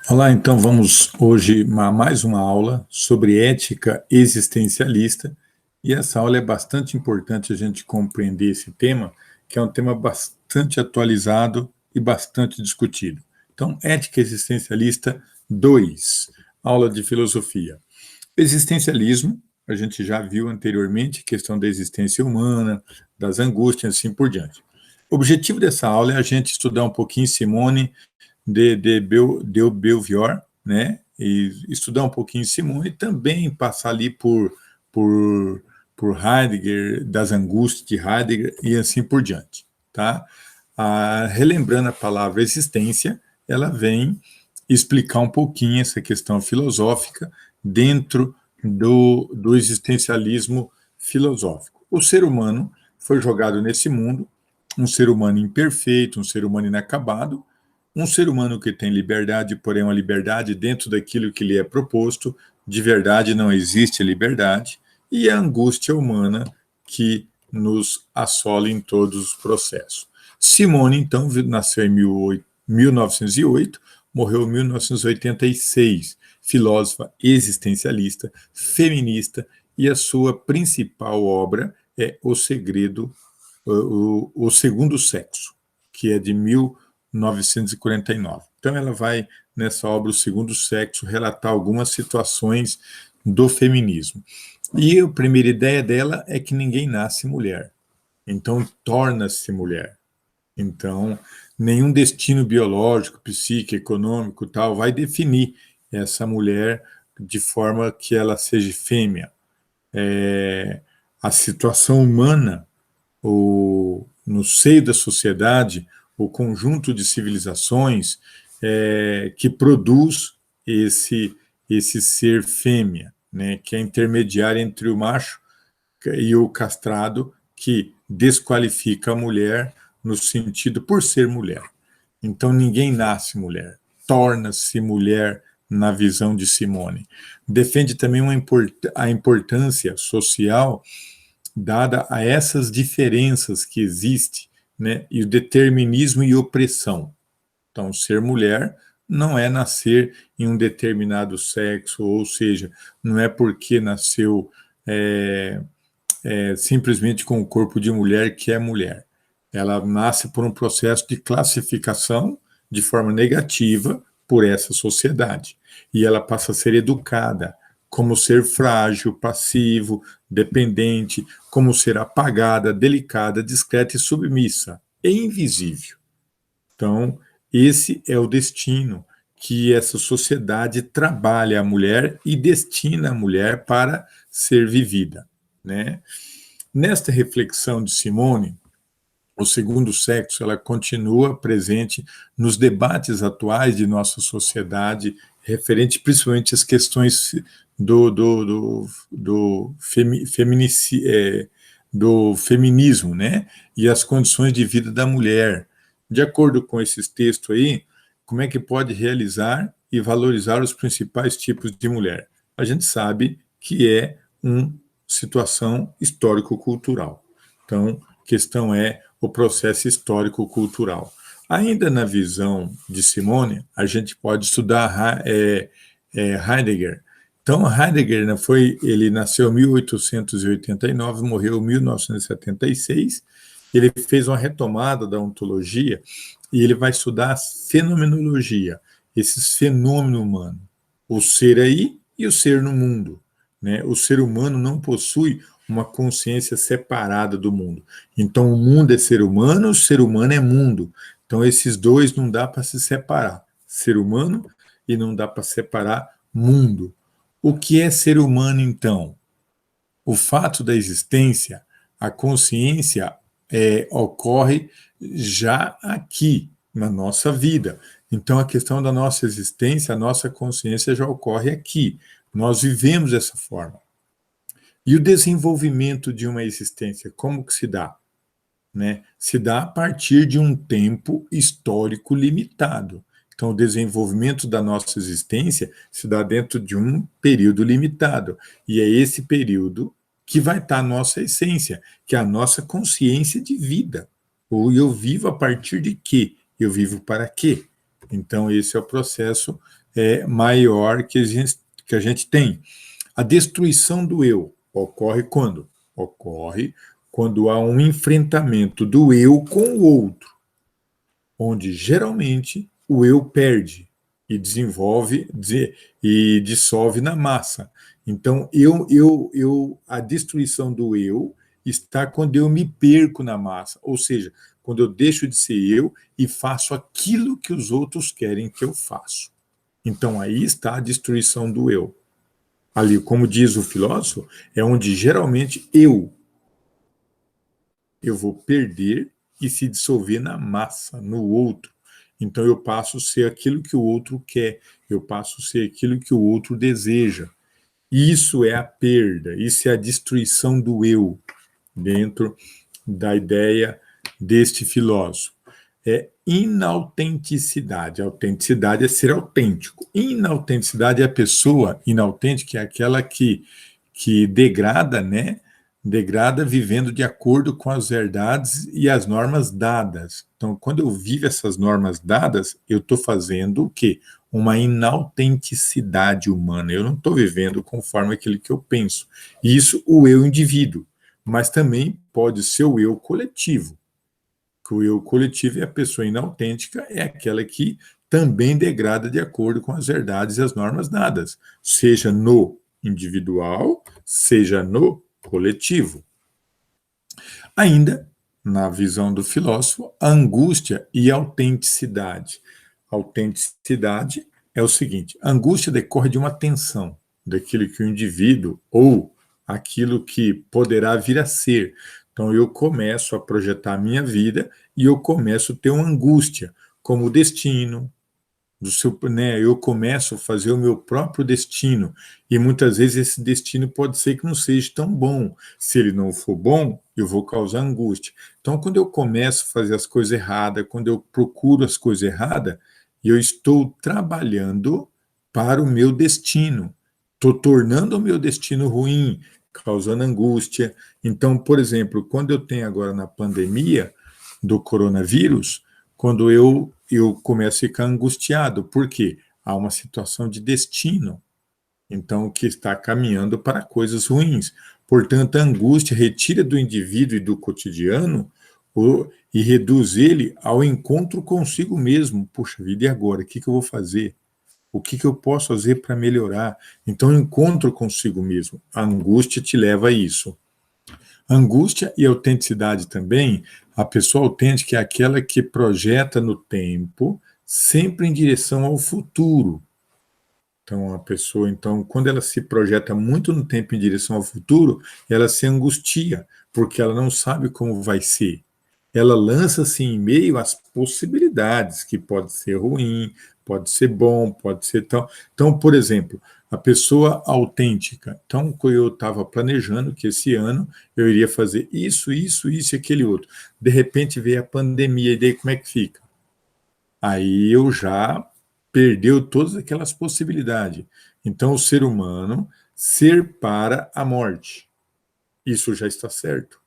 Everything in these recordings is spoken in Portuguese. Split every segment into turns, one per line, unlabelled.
Olá, então vamos hoje a mais uma aula sobre ética existencialista, e essa aula é bastante importante a gente compreender esse tema, que é um tema bastante atualizado e bastante discutido. Então, ética existencialista 2, aula de filosofia. Existencialismo, a gente já viu anteriormente, questão da existência humana, das angústias, assim por diante. O objetivo dessa aula é a gente estudar um pouquinho Simone de Beauvoir, né? E estudar um pouquinho Simone e também passar ali por, por Heidegger, das angústias de Heidegger e assim por diante, tá? Relembrando a palavra existência, ela vem explicar um pouquinho essa questão filosófica dentro do existencialismo filosófico. O ser humano foi jogado nesse mundo, um ser humano imperfeito, um ser humano inacabado, um ser humano que tem liberdade, porém uma liberdade dentro daquilo que lhe é proposto, de verdade não existe liberdade, e a angústia humana que nos assola em todos os processos. Simone, então, nasceu em 1908, morreu em 1986, filósofa existencialista, feminista, e a sua principal obra é O Segredo, o Segundo Sexo, que é de 1949. Então ela vai, nessa obra, O Segundo Sexo, relatar algumas situações do feminismo. E a primeira ideia dela é que ninguém nasce mulher, então torna-se mulher. Então, nenhum destino biológico, psíquico, econômico, tal, vai definir essa mulher de forma que ela seja fêmea. A situação humana, no seio da sociedade, o conjunto de civilizações que produz esse ser fêmea, né, que é intermediário entre o macho e o castrado, que desqualifica a mulher no sentido por ser mulher. Então ninguém nasce mulher, torna-se mulher na visão de Simone. Defende também a importância social dada a essas diferenças que existem, né, e o determinismo e opressão. Então, ser mulher não é nascer em um determinado sexo, ou seja, não é porque nasceu simplesmente com o corpo de mulher que é mulher. Ela nasce por um processo de classificação de forma negativa por essa sociedade. E ela passa a ser educada como ser frágil, passivo, dependente, como ser apagada, delicada, discreta e submissa, e invisível. Então, esse é o destino que essa sociedade trabalha a mulher e destina a mulher para ser vivida, né? Nesta reflexão de Simone, o segundo sexo, ela continua presente nos debates atuais de nossa sociedade, referente principalmente às questões do feminismo, né? E as condições de vida da mulher. De acordo com esses textos aí, como é que pode realizar e valorizar os principais tipos de mulher? A gente sabe que é uma situação histórico-cultural. Então, a questão é o processo histórico-cultural. Ainda na visão de Simone, a gente pode estudar Heidegger. Então, Heidegger ele nasceu em 1889, morreu em 1976. Ele fez uma retomada da ontologia e ele vai estudar a fenomenologia, esses fenômenos humanos, o ser aí e o ser no mundo, né? O ser humano não possui uma consciência separada do mundo. Então, o mundo é ser humano, o ser humano é mundo. Então, esses dois não dá para se separar. Ser humano e não dá para separar mundo. O que é ser humano, então? O fato da existência, a consciência ocorre já aqui, na nossa vida. Então, a questão da nossa existência, a nossa consciência já ocorre aqui. Nós vivemos dessa forma. E o desenvolvimento de uma existência, como que se dá? Né? Se dá a partir de um tempo histórico limitado. Então, o desenvolvimento da nossa existência se dá dentro de um período limitado. E é esse período que vai estar a nossa essência, que é a nossa consciência de vida. Ou eu vivo a partir de quê? eu vivo para quê? Então, esse é o processo maior que a gente tem. A destruição do eu ocorre quando? Ocorre quando há um enfrentamento do eu com o outro, onde geralmente o eu perde e desenvolve e dissolve na massa. Então, a destruição do eu está quando eu me perco na massa, ou seja, quando eu deixo de ser eu e faço aquilo que os outros querem que eu faça. Então, aí está a destruição do eu. Ali, como diz o filósofo, é onde geralmente eu vou perder e se dissolver na massa, no outro. Então eu passo a ser aquilo que o outro quer, eu passo a ser aquilo que o outro deseja. Isso é a perda, isso é a destruição do eu, dentro da ideia deste filósofo. É inautenticidade. A autenticidade é ser autêntico. Inautenticidade é a pessoa inautêntica, é aquela que degrada, né? Degrada vivendo de acordo com as verdades e as normas dadas. Então, quando eu vivo essas normas dadas, eu estou fazendo o quê? Uma inautenticidade humana. Eu não estou vivendo conforme aquilo que eu penso. Isso o eu indivíduo, mas também pode ser o eu coletivo. Que o eu coletivo é a pessoa inautêntica, é aquela que também degrada de acordo com as verdades e as normas dadas, seja no individual, seja no coletivo. Ainda, na visão do filósofo, a angústia e a autenticidade. A autenticidade é o seguinte: a angústia decorre de uma tensão daquilo que o indivíduo ou aquilo que poderá vir a ser. Então eu começo a projetar a minha vida e eu começo a ter uma angústia, como o destino, eu começo a fazer o meu próprio destino e muitas vezes esse destino pode ser que não seja tão bom. Se ele não for bom, eu vou causar angústia. Então, quando eu começo a fazer as coisas erradas, quando eu procuro as coisas erradas, eu estou trabalhando para o meu destino. Estou tornando o meu destino ruim, causando angústia. Então, por exemplo, quando eu tenho agora na pandemia do coronavírus, quando eu começo a ficar angustiado, porque há uma situação de destino, então que está caminhando para coisas ruins. Portanto, a angústia retira do indivíduo e do cotidiano e reduz ele ao encontro consigo mesmo. Puxa vida, e agora? O que eu vou fazer? O que eu posso fazer para melhorar? Então, encontro consigo mesmo. A angústia te leva a isso. Angústia e autenticidade também, a pessoa autêntica é aquela que projeta no tempo, sempre em direção ao futuro. Então, a pessoa, então, quando ela se projeta muito no tempo em direção ao futuro, ela se angustia, porque ela não sabe como vai ser. Ela lança-se em meio às possibilidades, que pode ser ruim, pode ser bom, pode ser tal. Então, por exemplo, a pessoa autêntica. Então, eu estava planejando que esse ano eu iria fazer isso, isso, isso e aquele outro. De repente veio a pandemia, e daí como é que fica? Aí eu já perdeu todas aquelas possibilidades. Então, o ser humano ser para a morte. Isso já está certo.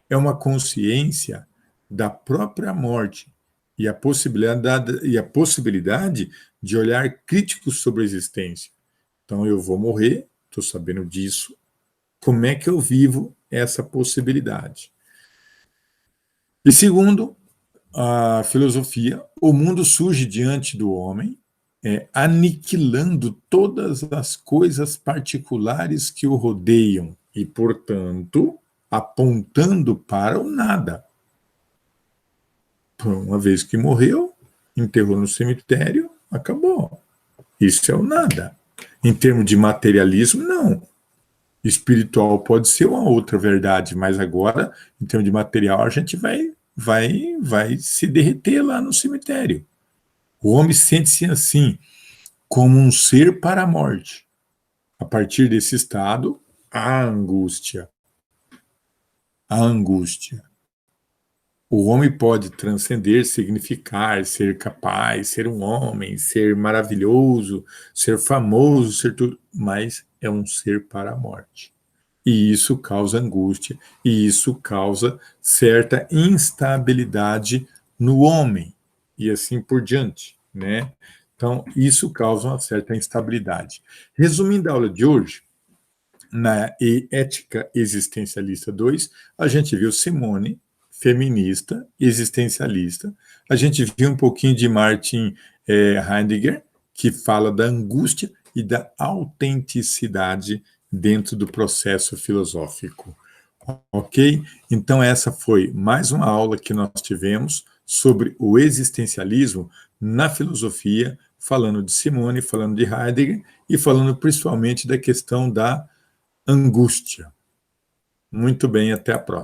É uma consciência da própria morte e a possibilidade de olhar crítico sobre a existência. Então, eu vou morrer, estou sabendo disso. Como é que eu vivo essa possibilidade? E segundo a filosofia, o mundo surge diante do homem, aniquilando todas as coisas particulares que o rodeiam e, portanto, apontando para o nada. Uma vez que morreu, enterrou no cemitério, acabou. Isso é o nada. Em termos de materialismo, não. Espiritual pode ser uma outra verdade, mas agora, em termos de material, a gente vai se derreter lá no cemitério. O homem sente-se assim, como um ser para a morte. A partir desse estado, a angústia. A angústia. O homem pode transcender, significar, ser capaz, ser um homem, ser maravilhoso, ser famoso, ser tudo, mas é um ser para a morte. E isso causa angústia, e isso causa certa instabilidade no homem. e assim por diante, né? Então, isso causa uma certa instabilidade. Resumindo a aula de hoje, na Ética Existencialista 2, a gente viu Simone, feminista, existencialista. A gente viu um pouquinho de Martin Heidegger, que fala da angústia e da autenticidade dentro do processo filosófico. Ok? Então, essa foi mais uma aula que nós tivemos sobre o existencialismo na filosofia, falando de Simone, falando de Heidegger e falando principalmente da questão da angústia. Muito bem, até a próxima.